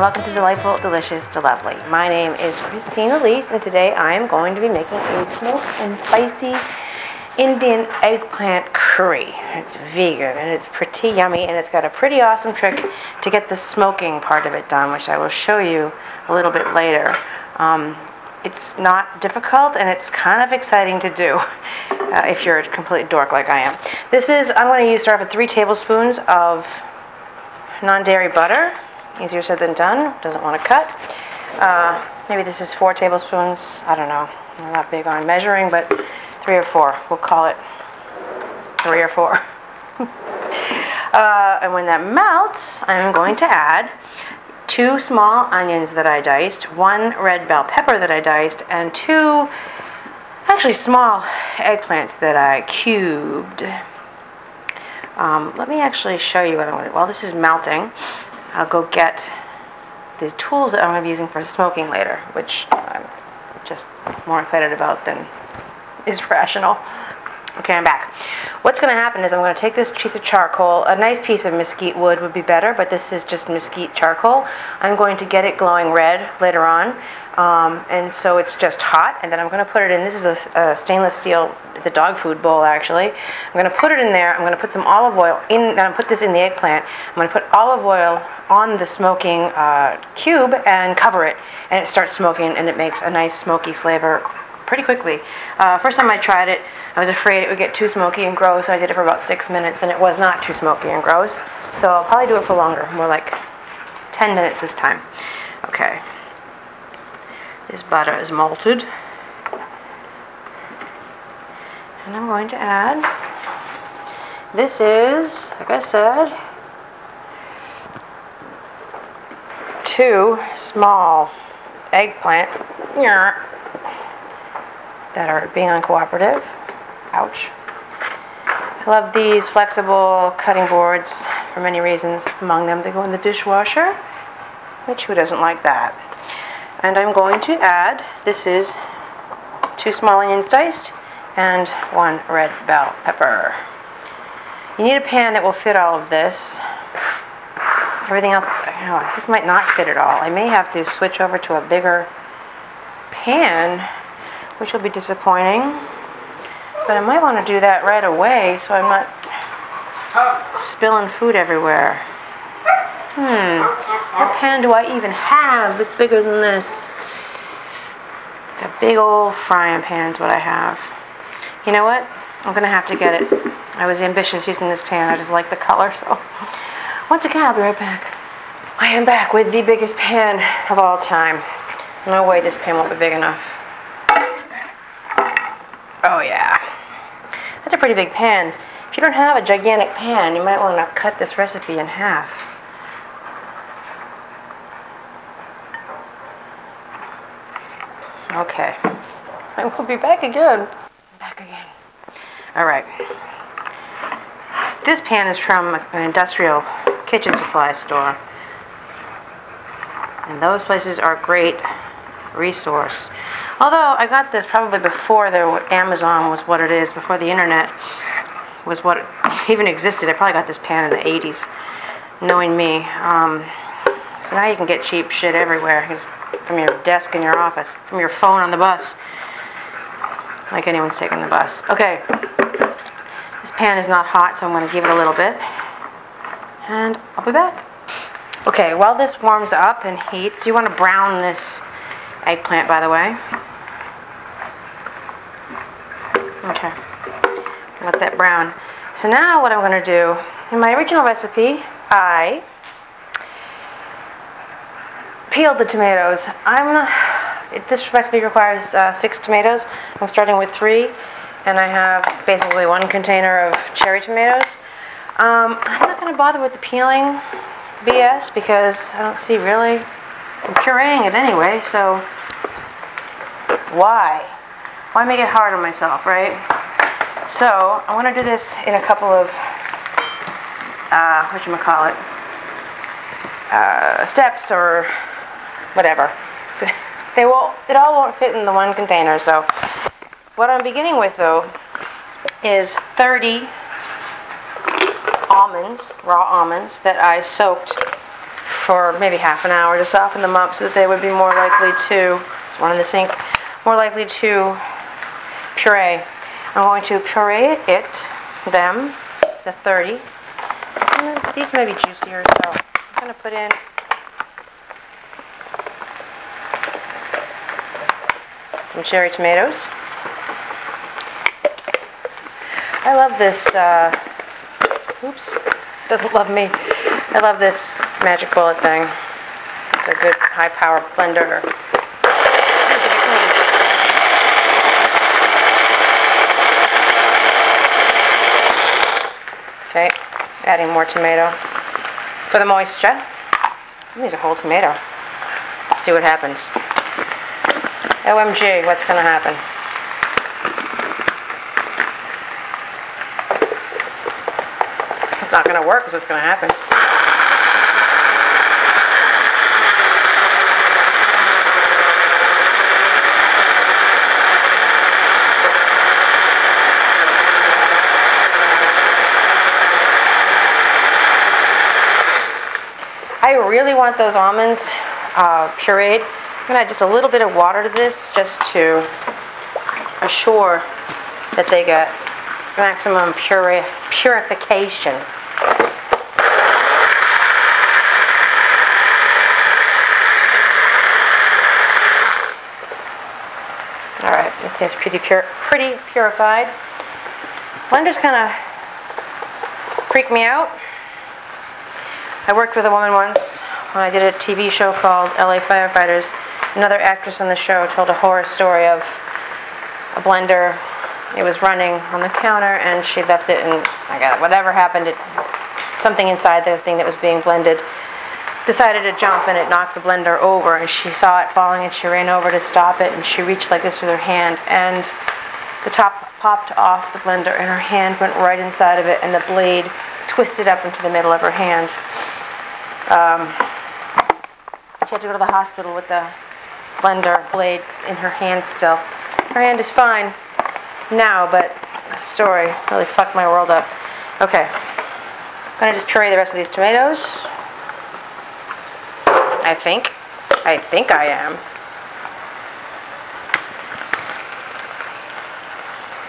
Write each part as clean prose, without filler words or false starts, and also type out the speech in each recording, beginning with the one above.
welcome to Delightful, Delicious, Delovely. My name is Christine Elise, and today I am going to be making a smoked and spicy Indian eggplant curry. It's vegan and it's pretty yummy, and it's got a pretty awesome trick to get the smoking part of it done, which I will show you a little bit later. It's not difficult, and it's kind of exciting to do if you're a complete dork like I am. I'm going to start off with 3 tablespoons of non-dairy butter. Easier said than done. Doesn't want to cut. Maybe this is 4 tablespoons. I don't know. I'm not big on measuring, but 3 or 4. We'll call it 3 or 4. And when that melts, I'm going to add 2 small onions that I diced, 1 red bell pepper that I diced, and 2 actually small eggplants that I cubed. Let me actually show you what I'm going to do. While this is melting, I'll go get the tools that I'm going to be using for smoking later, which I'm just more excited about than is rational. Okay, I'm back. What's going to happen is I'm going to take this piece of charcoal. A nice piece of mesquite wood would be better, but this is just mesquite charcoal. I'm going to get it glowing red later on, and so it's just hot, and then I'm going to put it in. This is a stainless steel, the dog food bowl actually. I'm going to put it in there. I'm going to put some olive oil in, and I'm put this in the eggplant. I'm going to put olive oil on the smoking cube and cover it, and it starts smoking, and it makes a nice smoky flavor pretty quickly. First time I tried it, I was afraid it would get too smoky and gross. I did it for about 6 minutes, and it was not too smoky and gross. So I'll probably do it for longer, more like 10 minutes this time. Okay. This butter is melted. And I'm going to add, this is, like I said, 2 small eggplant that are being uncooperative. Ouch. I love these flexible cutting boards for many reasons. Among them, they go in the dishwasher, which who doesn't like that? And I'm going to add, this is 2 small onions diced and 1 red bell pepper. You need a pan that will fit all of this. Everything else, this might not fit at all. I may have to switch over to a bigger pan, which will be disappointing, but I might want to do that right away so I'm not spilling food everywhere. What pan do I even have that's bigger than this? It's a big old frying pan is what I have. You know what? I'm going to have to get it. I was ambitious using this pan. I just like the color, so. Once again, I'll be right back. I am back with the biggest pan of all time. No way this pan won't be big enough. Oh yeah, that's a pretty big pan. If you don't have a gigantic pan, you might want to cut this recipe in half. Okay, I will be back again. All right. This pan is from an industrial kitchen supply store, and those places are a great resource. Although I got this probably before Amazon was what it is, before the internet was what even existed. I probably got this pan in the 80s, knowing me. So now you can get cheap shit everywhere, just from your desk in your office, from your phone on the bus, like anyone's taking the bus. Okay, this pan is not hot, so I'm going to give it a little bit, and I'll be back. Okay, while this warms up and heats, you want to brown this eggplant, by the way. Okay, let that brown. So now what I'm going to do, in my original recipe, I peeled the tomatoes. This recipe requires 6 tomatoes. I'm starting with 3, and I have basically 1 container of cherry tomatoes. I'm not going to bother with the peeling BS because I don't see really, I'm pureeing it anyway, so why make it hard on myself, right? So I want to do this in a couple of steps or whatever. So it all won't fit in the 1 container. So what I'm beginning with though is 30 almonds, raw almonds that I soaked for maybe half an hour to soften them up so that they would be more likely to, there's one in the sink, more likely to puree. I'm going to puree the 30. These may be juicier, so I'm going to put in some cherry tomatoes. I love this, oops, doesn't love me. I love this magic bullet thing. It's a good high power blender. Okay, adding more tomato for the moisture. Use a whole tomato. Let's see what happens. OMG, what's going to happen? It's not going to work is what's going to happen. I really want those almonds pureed. I'm going to add just a little bit of water to this just to assure that they get maximum purification. Alright, it seems pretty purified. Blenders kind of freak me out. I worked with a woman once when I did a TV show called LA Firefighters. Another actress on the show told a horror story of a blender. It was running on the counter and she left it, and whatever happened, something inside the thing that was being blended decided to jump and it knocked the blender over, and she saw it falling and she ran over to stop it, and she reached like this with her hand and the top popped off the blender and her hand went right inside of it and the blade twisted up into the middle of her hand. She had to go to the hospital with the blender blade in her hand still. Her hand is fine now, but the story really fucked my world up. Okay, I'm gonna just puree the rest of these tomatoes. I think I am.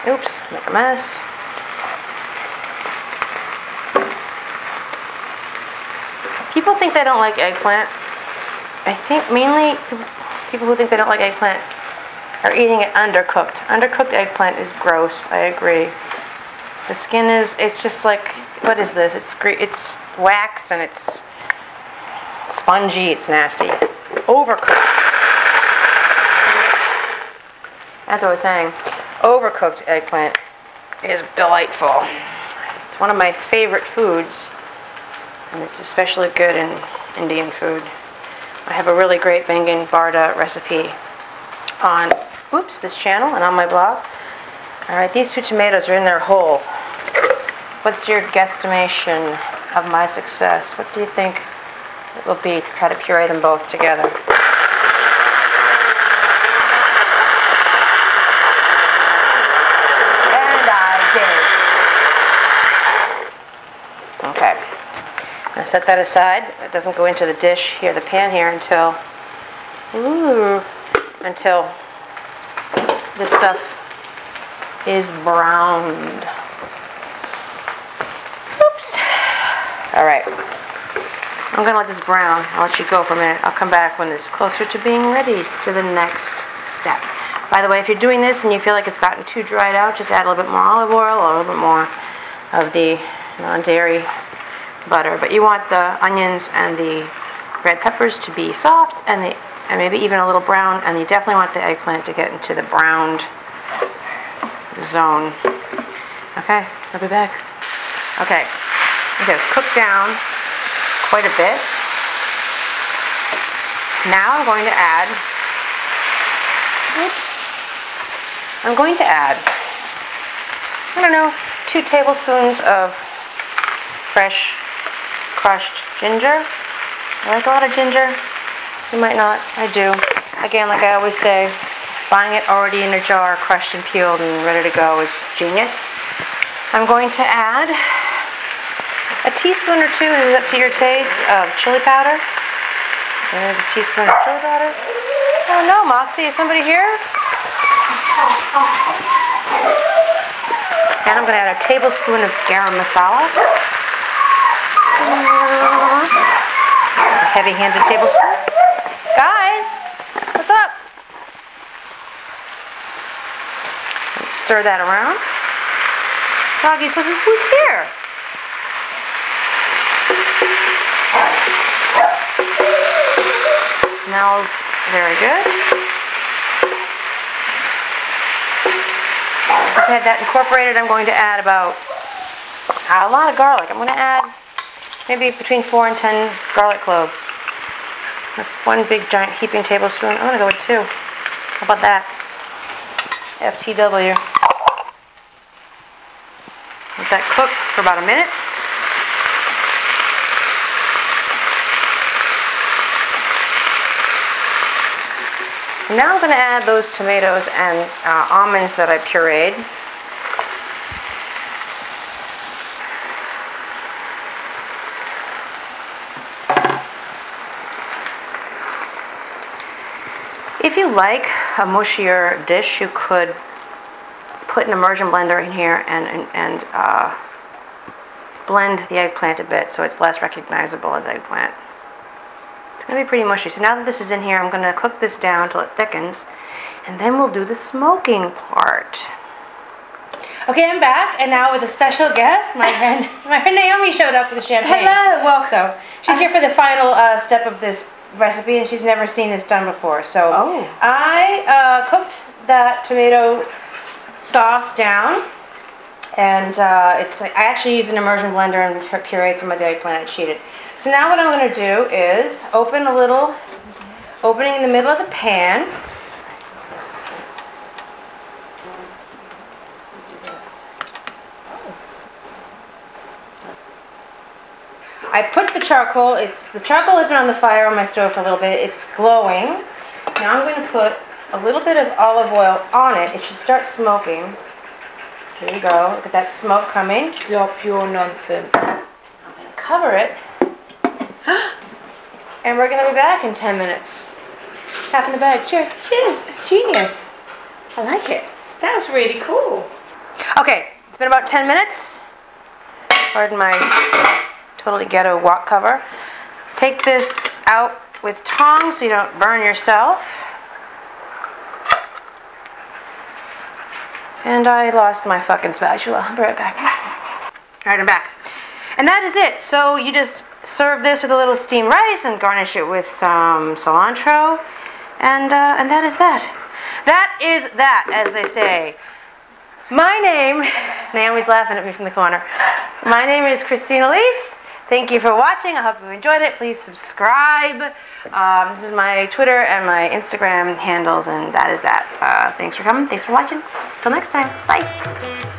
Oops, make a mess. People think they don't like eggplant. I think mainly people who think they don't like eggplant are eating it undercooked. Undercooked eggplant is gross, I agree. The skin it's just like, what is this? It's wax and it's spongy, it's nasty. Overcooked. As I was saying, overcooked eggplant is delightful. It's one of my favorite foods, and it's especially good in Indian food. I have a really great Bengal Barda recipe on this channel and on my blog. Alright, these two tomatoes are in there whole. What's your guesstimation of my success? What do you think it will be to try to puree them both together? And I did. Okay. Now set that aside. It doesn't go into the dish here, the pan here, until this stuff is browned. Oops. All right. I'm gonna let this brown. I'll let you go for a minute. I'll come back when it's closer to being ready to the next step. By the way, if you're doing this and you feel like it's gotten too dried out, just add a little bit more olive oil or a little bit more of the non-dairy butter. But you want the onions and the red peppers to be soft and maybe even a little brown, and you definitely want the eggplant to get into the browned zone. Okay, I'll be back. Okay, it's cooked down quite a bit. Now I'm going to add, I don't know, 2 tablespoons of fresh crushed ginger. I like a lot of ginger. You might not. I do. Again, like I always say, buying it already in a jar, crushed and peeled and ready to go is genius. I'm going to add a teaspoon or 2, this is up to your taste, of chili powder. There's a teaspoon of chili powder. Oh no, Moxie, is somebody here? And I'm going to add a tablespoon of garam masala. A heavy-handed tablespoon. Guys, what's up? Stir that around. Doggies, who's here? Smells very good. Once I have that incorporated, I'm going to add about a lot of garlic. I'm going to add maybe between 4 and 10 garlic cloves. That's one big giant heaping tablespoon. I'm going to go with 2. How about that? FTW. Let that cook for about a minute. Now I'm going to add those tomatoes and almonds that I pureed. If you like a mushier dish, you could put an immersion blender in here and blend the eggplant a bit so it's less recognizable as eggplant. It's going to be pretty mushy. So now that this is in here, I'm going to cook this down until it thickens, and then we'll do the smoking part. Okay, I'm back, and now with a special guest. My friend Naomi showed up with the champagne. Hello, welcome. She's here for the final step of this recipe, and she's never seen this done before. So I cooked that tomato sauce down, and I actually used an immersion blender and pureed some of the eggplant and sheeted. So now what I'm going to do is open a little opening in the middle of the pan. I put the charcoal, the charcoal has been on the fire on my stove for a little bit, it's glowing. Now I'm going to put a little bit of olive oil on it. It should start smoking. Here you go, look at that smoke coming. It's all pure nonsense. I'm going to cover it. And we're going to be back in 10 minutes. Half in the bag. Cheers. Cheers, it's genius. I like it. That was really cool. Okay, it's been about 10 minutes. Pardon my totally ghetto wok cover. Take this out with tongs so you don't burn yourself. And I lost my fucking spatula. I'll be right back. Alright, I'm back. And that is it. So you just serve this with a little steamed rice and garnish it with some cilantro. And that is that. That is that, as they say. My name, Naomi's laughing at me from the corner. My name is Christina Elise. Thank you for watching. I hope you enjoyed it. Please subscribe. This is my Twitter and my Instagram handles, and that is that. Thanks for coming. Thanks for watching. Till next time. Bye.